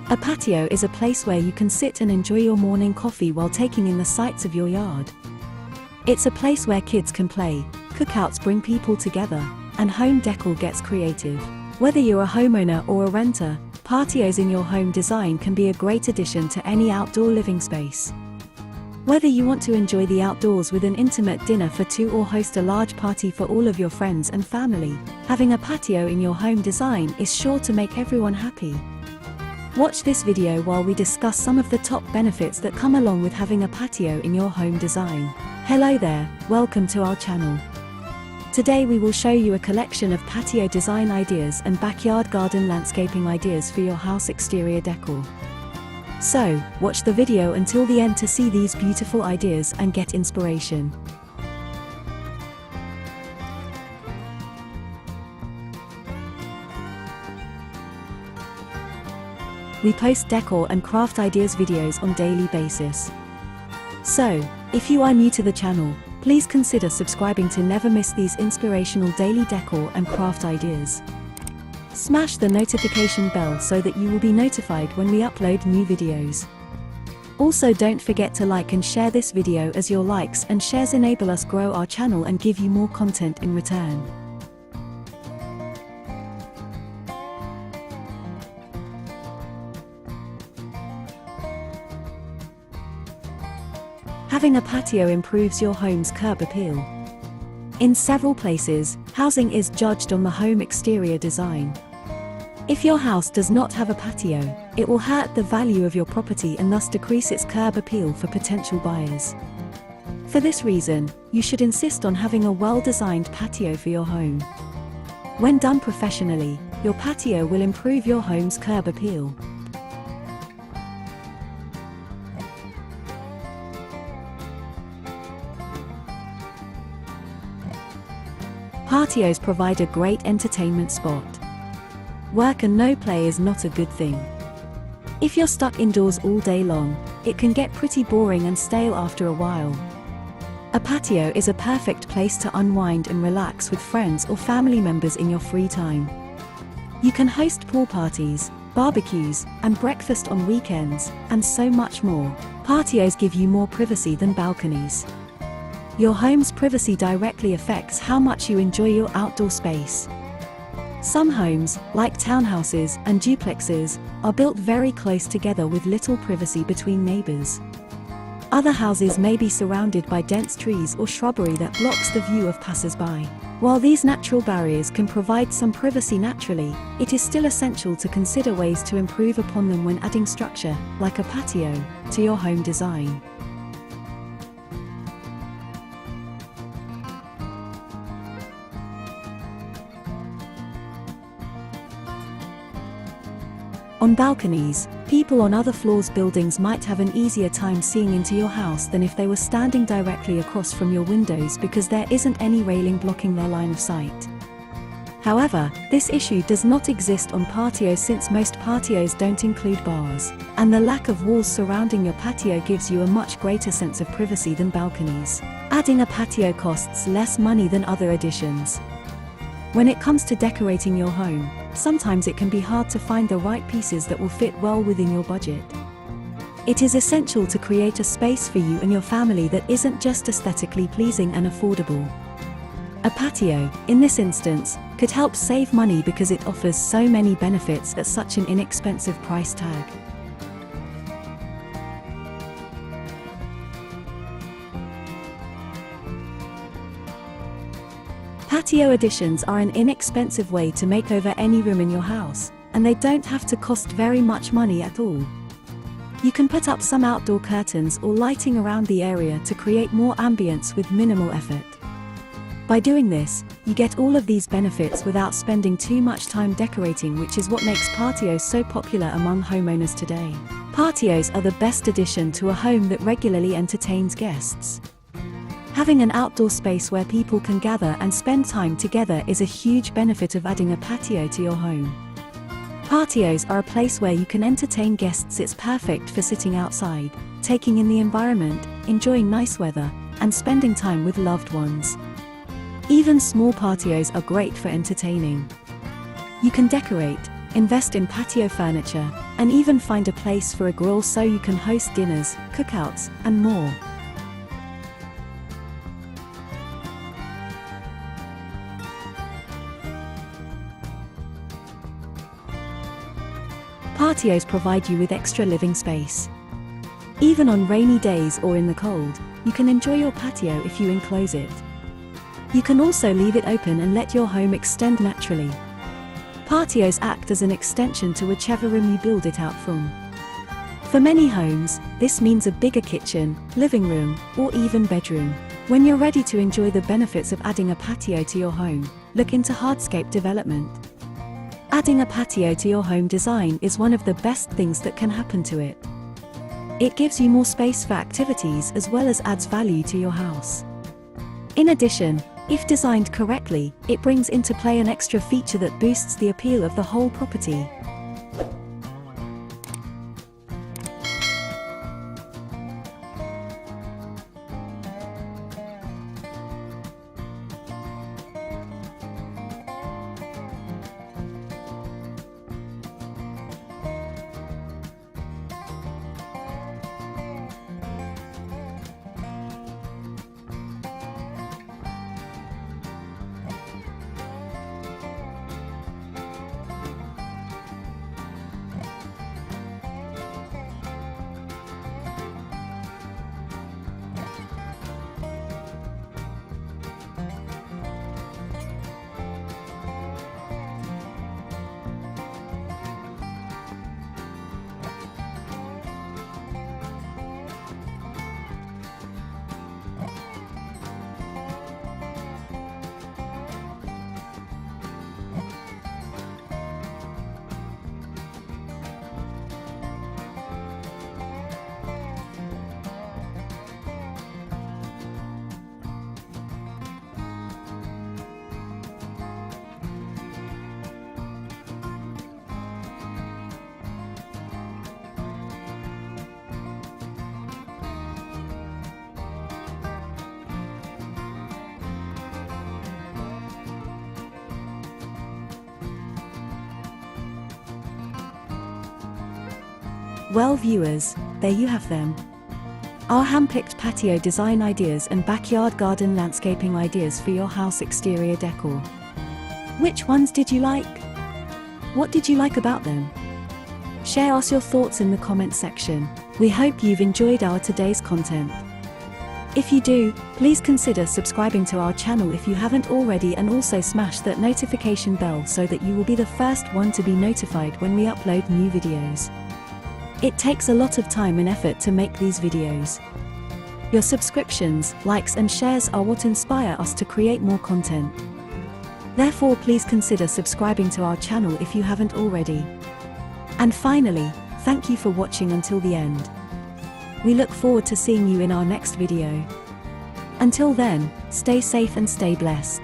A patio is a place where you can sit and enjoy your morning coffee while taking in the sights of your yard. It's a place where kids can play, cookouts bring people together, and home decor gets creative. Whether you're a homeowner or a renter, patios in your home design can be a great addition to any outdoor living space. Whether you want to enjoy the outdoors with an intimate dinner for two or host a large party for all of your friends and family, having a patio in your home design is sure to make everyone happy. Watch this video while we discuss some of the top benefits that come along with having a patio in your home design. Hello there, welcome to our channel. Today we will show you a collection of patio design ideas and backyard garden landscaping ideas for your house exterior decor. So, watch the video until the end to see these beautiful ideas and get inspiration. We post decor and craft ideas videos on daily basis. So, if you are new to the channel, please consider subscribing to never miss these inspirational daily decor and craft ideas. Smash the notification bell so that you will be notified when we upload new videos. Also, don't forget to like and share this video, as your likes and shares enable us grow our channel and give you more content in return. Having a patio improves your home's curb appeal. In several places, housing is judged on the home exterior design. If your house does not have a patio, it will hurt the value of your property and thus decrease its curb appeal for potential buyers. For this reason, you should insist on having a well-designed patio for your home. When done professionally, your patio will improve your home's curb appeal. Patios provide a great entertainment spot. Work and no play is not a good thing. If you're stuck indoors all day long, it can get pretty boring and stale after a while. A patio is a perfect place to unwind and relax with friends or family members in your free time. You can host pool parties, barbecues, and breakfast on weekends, and so much more. Patios give you more privacy than balconies. Your home's privacy directly affects how much you enjoy your outdoor space. Some homes, like townhouses and duplexes, are built very close together with little privacy between neighbors. Other houses may be surrounded by dense trees or shrubbery that blocks the view of passers-by. While these natural barriers can provide some privacy naturally, it is still essential to consider ways to improve upon them when adding structure, like a patio, to your home design. On balconies, people on other floors' buildings might have an easier time seeing into your house than if they were standing directly across from your windows, because there isn't any railing blocking their line of sight. However, this issue does not exist on patios, since most patios don't include bars, and the lack of walls surrounding your patio gives you a much greater sense of privacy than balconies. Adding a patio costs less money than other additions. When it comes to decorating your home, sometimes it can be hard to find the right pieces that will fit well within your budget. It is essential to create a space for you and your family that isn't just aesthetically pleasing and affordable. A patio, in this instance, could help save money because it offers so many benefits at such an inexpensive price tag. Patio additions are an inexpensive way to make over any room in your house, and they don't have to cost very much money at all. You can put up some outdoor curtains or lighting around the area to create more ambience with minimal effort. By doing this, you get all of these benefits without spending too much time decorating, which is what makes patios so popular among homeowners today. Patios are the best addition to a home that regularly entertains guests. Having an outdoor space where people can gather and spend time together is a huge benefit of adding a patio to your home. Patios are a place where you can entertain guests. It's perfect for sitting outside, taking in the environment, enjoying nice weather, and spending time with loved ones. Even small patios are great for entertaining. You can decorate, invest in patio furniture, and even find a place for a grill so you can host dinners, cookouts, and more. Patios provide you with extra living space. Even on rainy days or in the cold, you can enjoy your patio if you enclose it. You can also leave it open and let your home extend naturally. Patios act as an extension to whichever room you build it out from. For many homes, this means a bigger kitchen, living room, or even bedroom. When you're ready to enjoy the benefits of adding a patio to your home, look into hardscape development. Adding a patio to your home design is one of the best things that can happen to it. It gives you more space for activities as well as adds value to your house. In addition, if designed correctly, it brings into play an extra feature that boosts the appeal of the whole property. Well viewers, there you have them. Our hand-picked patio design ideas and backyard garden landscaping ideas for your house exterior decor. Which ones did you like? What did you like about them? Share us your thoughts in the comments section. We hope you've enjoyed our today's content. If you do, please consider subscribing to our channel if you haven't already, and also smash that notification bell so that you will be the first one to be notified when we upload new videos. It takes a lot of time and effort to make these videos. Your subscriptions, likes and shares are what inspire us to create more content. Therefore, please consider subscribing to our channel if you haven't already. And finally, thank you for watching until the end. We look forward to seeing you in our next video. Until then, stay safe and stay blessed.